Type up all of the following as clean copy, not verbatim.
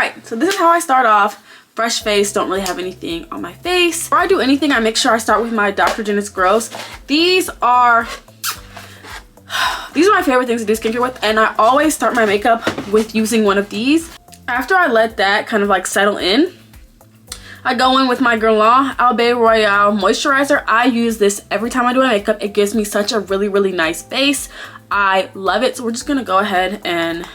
Alright, so this is how I start off. Fresh face, don't really have anything on my face. Before I do anything, I make sure I start with my Dr. Janice Gross. These are my favorite things to do skincare with, and I always start my makeup with using one of these. After I let that kind of like settle in, I go in with my Abeille Royale moisturizer. I use this every time I do my makeup. It gives me such a really nice base. I love it. So we're just gonna go ahead and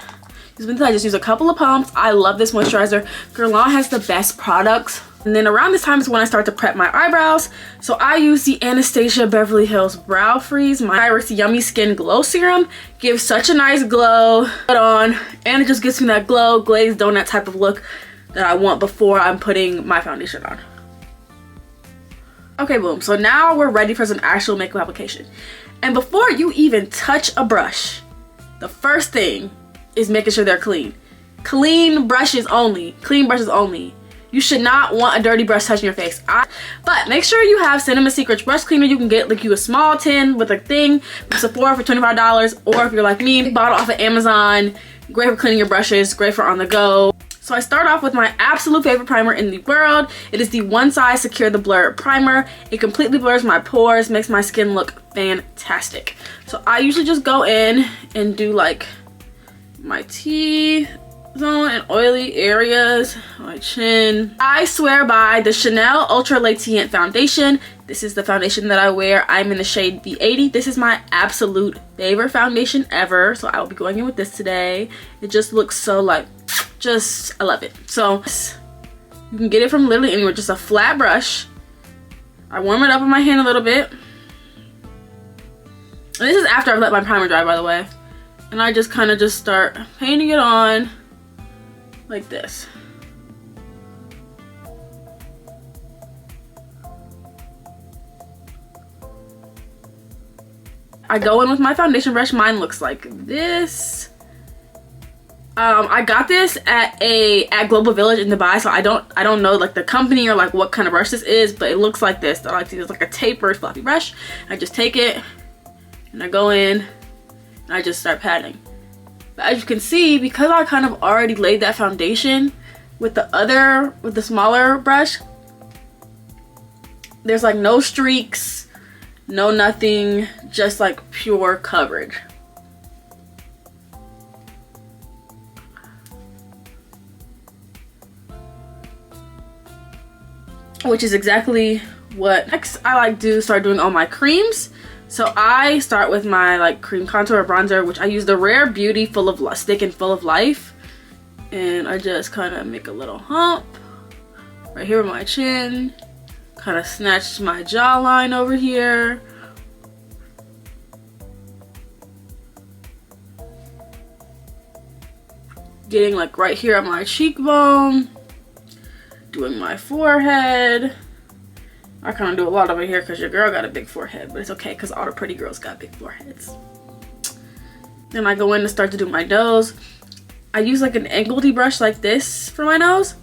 I just use a couple of pumps. I love this moisturizer. Guerlain has the best products. And then around this time is when I start to prep my eyebrows. So I use the Anastasia Beverly Hills Brow Freeze. My Iris Yummy Skin Glow Serum gives such a nice glow. Put on, and it just gives me that glow, glazed donut type of look that I want before I'm putting my foundation on. Okay, boom. So now we're ready for some actual makeup application. And before you even touch a brush, the first thing is making sure they're clean. Clean brushes only. Clean brushes only. You should not want a dirty brush touching your face. But make sure you have Cinema Secrets brush cleaner. You can get like a small tin with a thing from Sephora for $25, or if you're like me, bottle off of Amazon. Great for cleaning your brushes, great for on the go. So I start off with my absolute favorite primer in the world. It is the One Size Secure the Blur Primer. It completely blurs my pores, makes my skin look fantastic. So I usually just go in and do like my T-zone and oily areas, my chin. I swear by the Chanel Ultra Lateant Foundation. This is the foundation that I wear. I'm in the shade B80. This is my absolute favorite foundation ever. So I will be going in with this today. It just looks so like, I love it. So you can get it from literally anywhere. Just a flat brush. I warm it up in my hand a little bit. And this is after I've let my primer dry, by the way. And I just kind of just start painting it on like this. I go in with my foundation brush. Mine looks like this. I got this at Global Village in Dubai, so I don't know like the company or like what kind of brush this is, but it looks like this. I like to use like a tapered fluffy brush. I just take it and I go in and I just start patting. But as you can see, because I kind of already laid that foundation with the smaller brush, there's like no streaks, no nothing, just like pure coverage. Which is exactly what next I like to start doing all my creams. So I start with my like cream contour or bronzer, which I use the Rare Beauty Stick and Full of Life. And I just kind of make a little hump right here with my chin. Kind of snatch my jawline over here. Getting like right here at my cheekbone. Doing my forehead. I kind of do a lot over here because your girl got a big forehead, but it's okay because all the pretty girls got big foreheads. Then I go in and start to do my nose. I use like an angledy brush like this for my nose.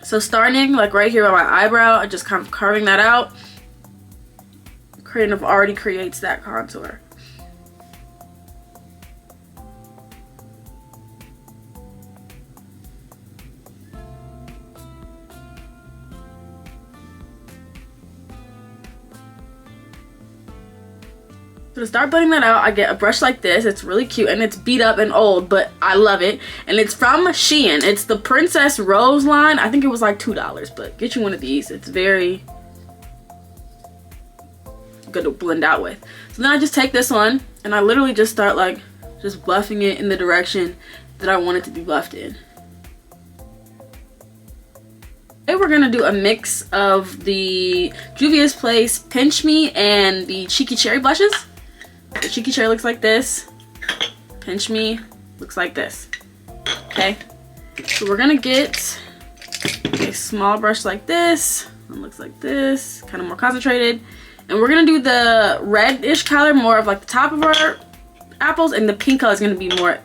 So starting like right here on my eyebrow, I just kind of carving that out. Kind of already creates that contour. So to start blending that out, I get a brush like this. It's really cute and it's beat up and old, but I love it. And it's from Shein. It's the Princess Rose line. I think it was like $2, but get you one of these. It's very good to blend out with. So then I just take this one and I literally just start like just buffing it in the direction that I want it to be buffed in. Today we're gonna do a mix of the Juvia's Place Pinch Me and the Cheeky Cherry blushes. The Cheeky Cherry looks like this. Pinch Me looks like this. Okay, so we're gonna get a small brush like this. One looks like this, kind of more concentrated. And we're gonna do the reddish color more of like the top of our apples, and the pink color is gonna be more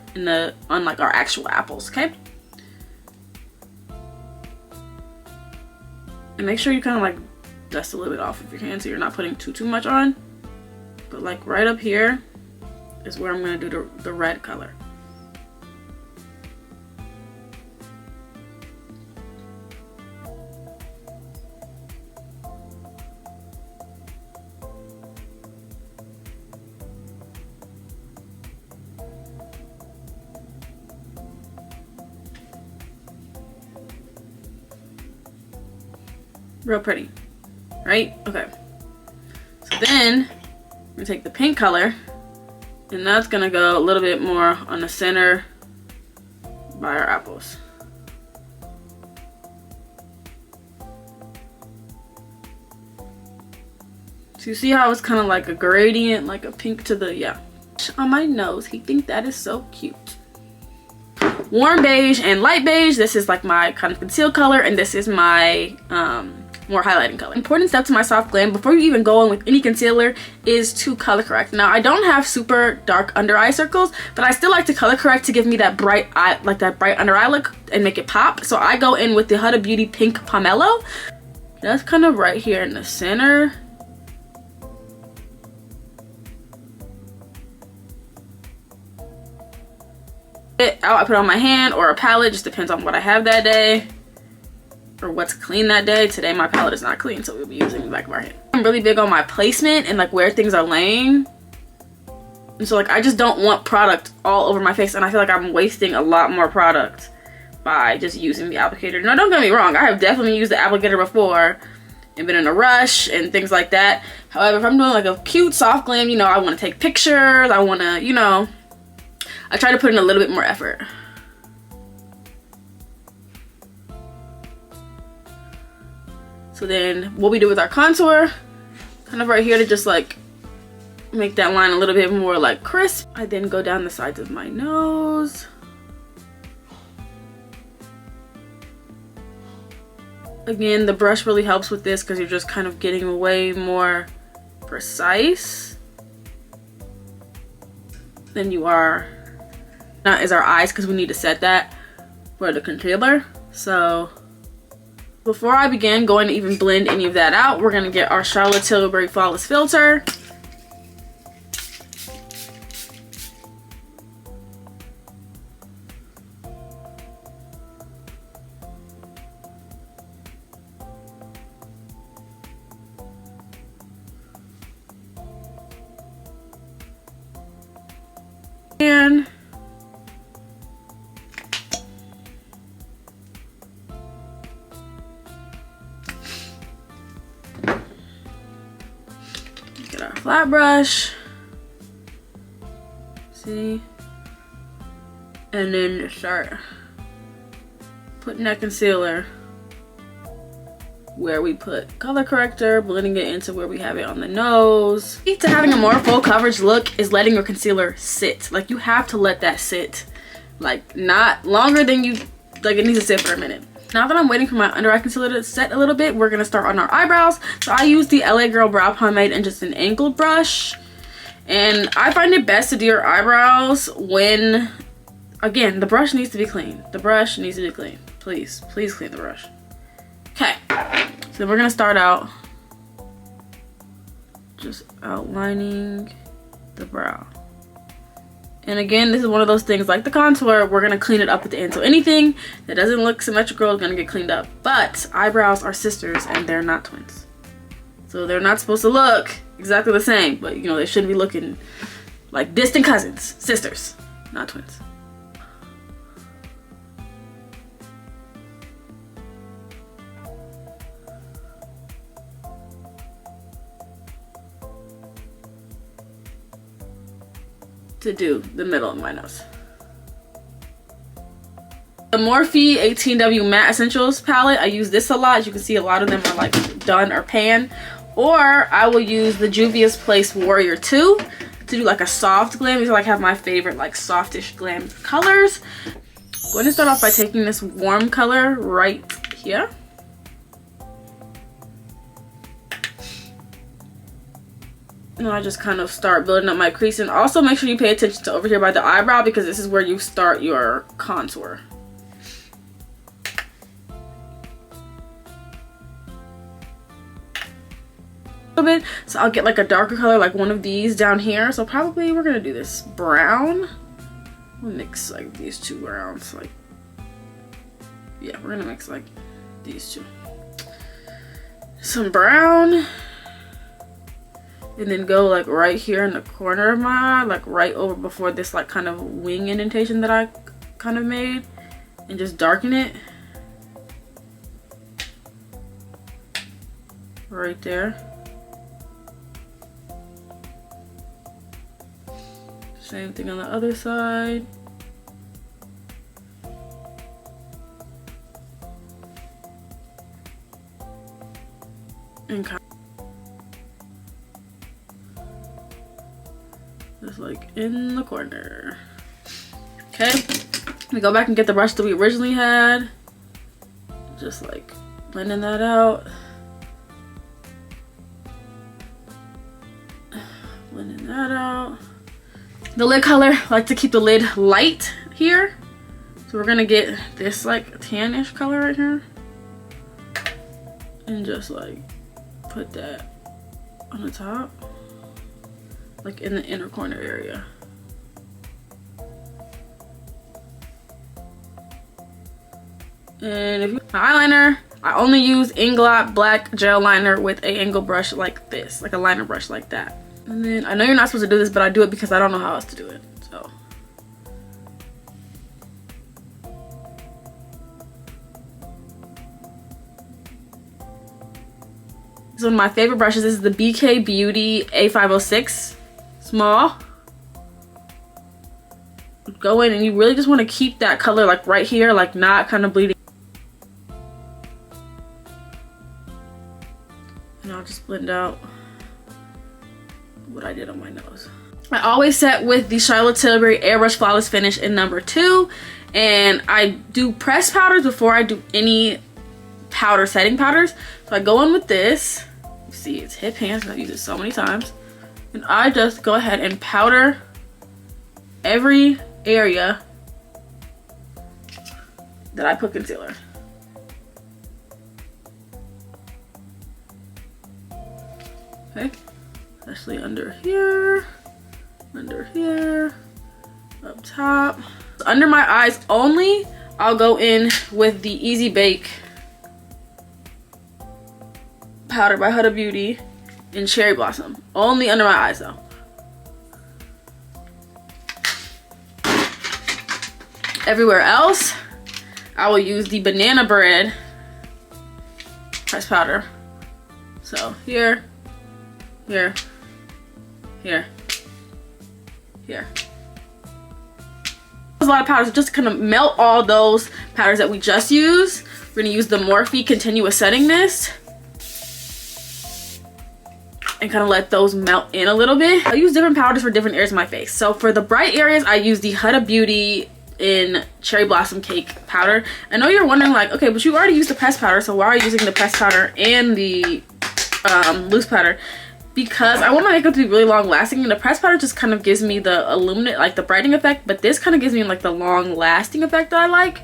on like our actual apples. Okay. And make sure you kind of like dust a little bit off of your hand so you're not putting too much on. But like right up here is where I'm going to do the red color. Real pretty, right? Okay. So then we're gonna take the pink color, and that's gonna go a little bit more on the center by our apples. So you see how it's kind of like a gradient, like a pink to the, yeah. On my nose, he think that is so cute. Warm beige and light beige. This is like my kind of conceal color, and this is my more highlighting color. Important step to my soft glam before you even go in with any concealer is to color correct. Now I don't have super dark under eye circles, but I still like to color correct to give me that bright eye, like that bright under eye look, and make it pop. So I go in with the Huda Beauty Pink Pomelo. That's kind of right here in the center. I put it on my hand or a palette, just depends on what I have that day or what's clean that day. Today my palette is not clean, so we'll be using the back of our hand. I'm really big on my placement and like where things are laying, and so like I just don't want product all over my face, and I feel like I'm wasting a lot more product by just using the applicator. Now don't get me wrong, I have definitely used the applicator before and been in a rush and things like that. However, if I'm doing like a cute soft glam, you know, I want to take pictures, I want to, you know, I try to put in a little bit more effort. So then what we do with our contour, kind of right here to just like make that line a little bit more like crisp. I then go down the sides of my nose. Again, the brush really helps with this because you're just kind of getting way more precise than you are. Now is our eyes, because we need to set that for the concealer. So before I begin going to even blend any of that out, we're going to get our Charlotte Tilbury Flawless Filter. And get our flat brush, see, and then start putting that concealer where we put color corrector, blending it into where we have it on the nose. Key to having a more full coverage look is letting your concealer sit. Like you have to let that sit, like not longer than you, like it needs to sit for a minute. Now that I'm waiting for my under eye concealer to set a little bit, we're gonna start on our eyebrows. So I use the LA Girl Brow Pomade and just an angled brush. And I find it best to do your eyebrows when, again, the brush needs to be clean. The brush needs to be clean. Please, please clean the brush. Okay, so we're gonna start out just outlining the brow. And again, this is one of those things like the contour, we're gonna clean it up at the end. So anything that doesn't look symmetrical is gonna get cleaned up. But eyebrows are sisters and they're not twins. So they're not supposed to look exactly the same, but you know, they shouldn't be looking like distant cousins, sisters, not twins. To do the middle of my nose. The Morphe 18W Matte Essentials palette, I use this a lot. As you can see, a lot of them are like done or pan. Or I will use the Juvia's Place Warrior 2 to do like a soft glam. These are like have my favorite like softish glam colors. I'm going to start off by taking this warm color right here. And I just kind of start building up my crease. And also make sure you pay attention to over here by the eyebrow, because this is where you start your contour. A little bit. So I'll get like a darker color, like one of these down here. So probably we're going to do this brown. We'll mix like these two browns. Like, yeah, we're going to mix like these two. Some brown. And then go like right here in the corner of my eye, like right over before this like kind of wing indentation that I kind of made, and just darken it. right there. Same thing on the other side. And kind of just like in the corner. Okay, we go back and get the brush that we originally had. Just like blending that out. Blending that out. The lid color, I like to keep the lid light here. So we're gonna get this like tannish color right here. And just like put that on the top. Like in the inner corner area. And if you eyeliner, I only use Inglot black gel liner with a angle brush like this, like a liner brush like that. And then I know you're not supposed to do this, but I do it because I don't know how else to do it. So this is one of my favorite brushes. This is the BK Beauty A506 small. Go in and you really just want to keep that color like right here, like not kind of bleeding. And I'll just blend out what I did on my nose. I always set with the Charlotte Tilbury Airbrush Flawless Finish in number 2, and I do pressed powders before I do any powder setting powders. So I go in with this. You see it's hip hands, I've used it so many times, and I just go ahead and powder every area that I put concealer. Okay. Especially under here, up top. Under my eyes only, I'll go in with the Easy Bake powder by Huda Beauty in Cherry Blossom. Only under my eyes though. Everywhere else, I will use the Banana Bread pressed powder. So here, here, here, here. There's a lot of powders, just to kind of melt all those powders that we just used. We're gonna use the Morphe Continuous Setting Mist and kind of let those melt in a little bit. I use different powders for different areas of my face. So for the bright areas, I use the Huda Beauty in Cherry Blossom Cake powder. I know you're wondering like, okay, but you already used the pressed powder, so why are you using the pressed powder and the loose powder? Because I want my makeup to be really long lasting, and the pressed powder just kind of gives me the illuminate, like the brightening effect, but this kind of gives me like the long lasting effect that I like.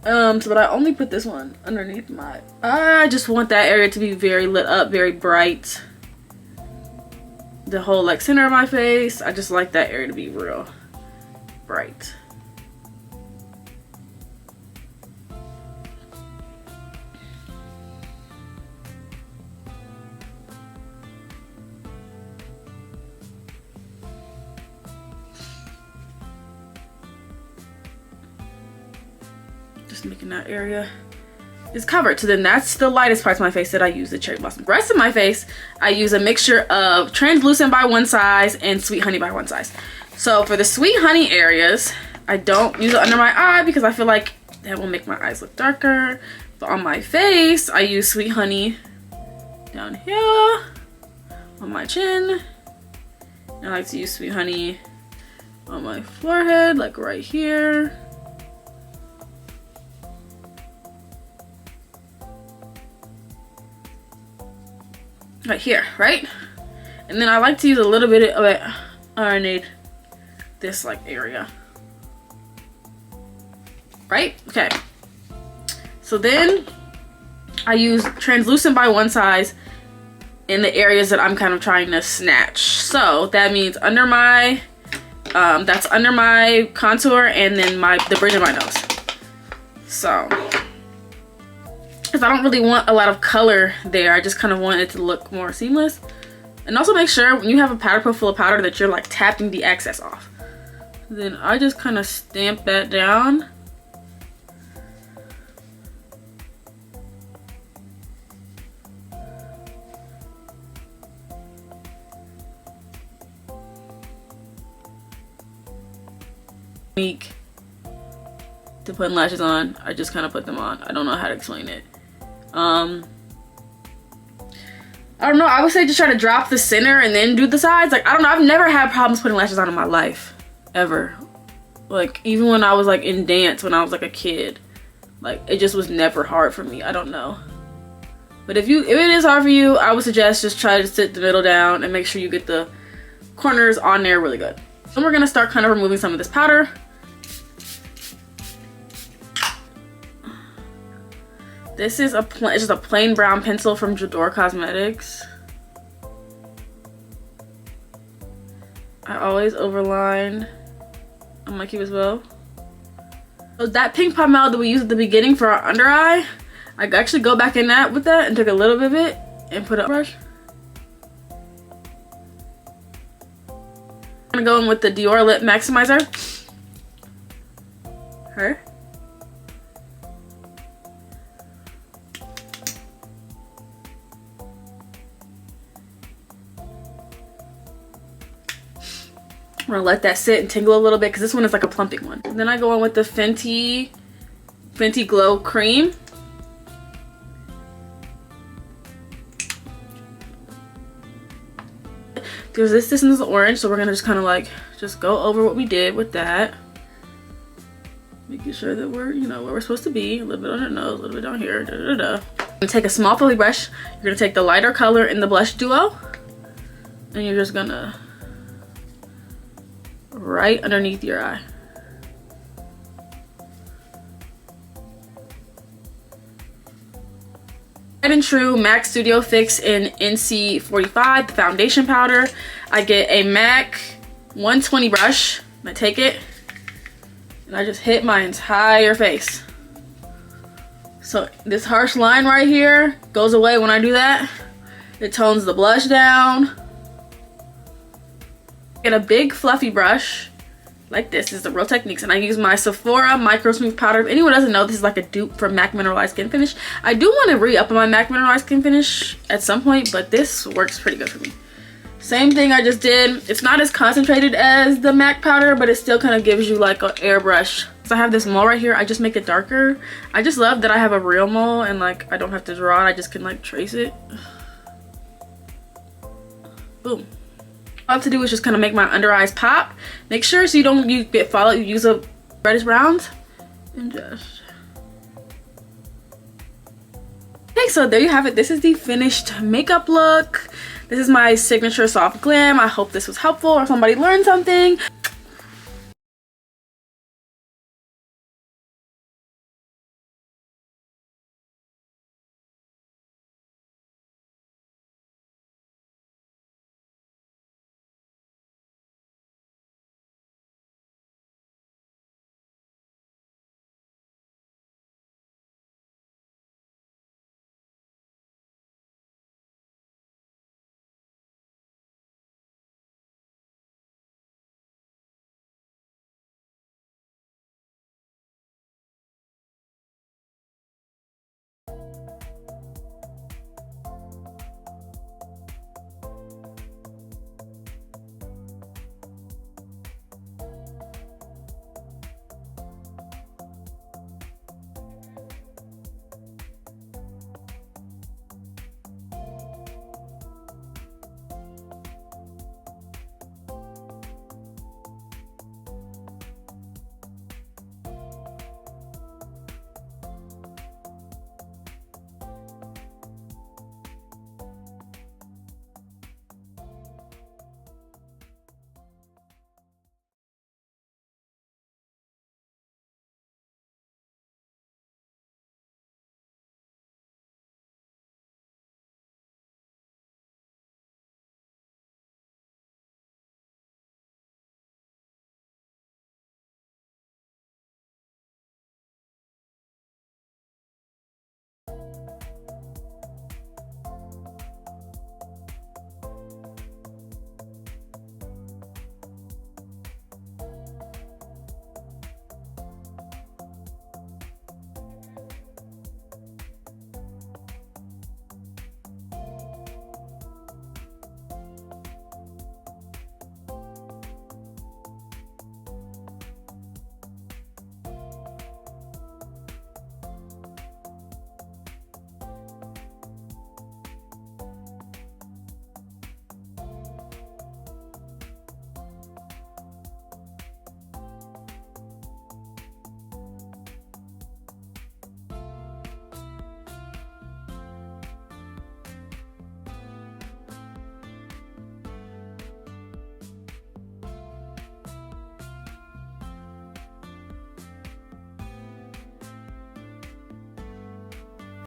So but I only put this one underneath my, I just want that area to be very lit up, very bright. The whole like center of my face, I just like that area to be real bright. Just making that area is covered. So then that's the lightest parts of my face that I use the Cherry Blossom. The rest of my face, I use a mixture of Translucent by one size and Sweet Honey by one size. So for the Sweet Honey areas, I don't use it under my eye because I feel like that will make my eyes look darker. But on my face, I use Sweet Honey down here on my chin. And I like to use Sweet Honey on my forehead, like right here. Right here, right? And then I like to use a little bit of it underneath this like area. Right? Okay. So then I use Translucent by one size in the areas that I'm kind of trying to snatch. So that means under my, that's under my contour and then the bridge of my nose. So, because I don't really want a lot of color there. I just kind of want it to look more seamless. And also make sure when you have a powder puff full of powder that you're like tapping the excess off. Then I just kind of stamp that down. Week to putting lashes on. I just kind of put them on. I don't know how to explain it. I don't know. I would say just try to drop the center and then do the sides. Like, I don't know. I've never had problems putting lashes on in my life. Ever. Like, even when I was like in dance when I was like a kid. Like, it just was never hard for me. I don't know. But if it is hard for you, I would suggest just try to sit the middle down and make sure you get the corners on there really good. Then we're gonna start kind of removing some of this powder. This is it's just a plain brown pencil from J'adore Cosmetics. I always overline on my cube as well. So that pink pomade that we used at the beginning for our under eye, I actually go back in with that and took a little bit of it and put it on brush. I'm gonna go in with the Dior Lip Maximizer. Her. I'm gonna let that sit and tingle a little bit because this one is like a plumping one. And then I go on with the Fenty Glow Cream. Because this is orange, so we're gonna just kind of like just go over what we did with that, making sure that we're, you know, where we're supposed to be. A little bit on her nose, a little bit down here. Da, da, da. I'm gonna take a small fluffy brush. You're gonna take the lighter color in the blush duo, and you're just gonna right underneath your eye. And true MAC Studio Fix in NC45, the foundation powder. I get a MAC 120 brush. I take it and I just hit my entire face. So this harsh line right here goes away when I do that. It tones the blush down. Get a big fluffy brush like this. Is the Real Techniques, and I use my Sephora microsmooth powder. If anyone doesn't know, this is like a dupe from MAC Mineralized Skin Finish. I do want to re-up on my MAC Mineralized Skin Finish at some point, but this works pretty good for me. Same thing I just did. It's not as concentrated as the MAC powder, but it still kind of gives you like an airbrush. So I have this mole right here. I just make it darker. I just love that I have a real mole and like I don't have to draw it. I just can like trace it. Boom. All I have to do is just kind of make my under eyes pop. Make sure so you don't get followed. You use a reddish browns and just. Okay, so there you have it. This is the finished makeup look. This is my signature soft glam. I hope this was helpful or somebody learned something.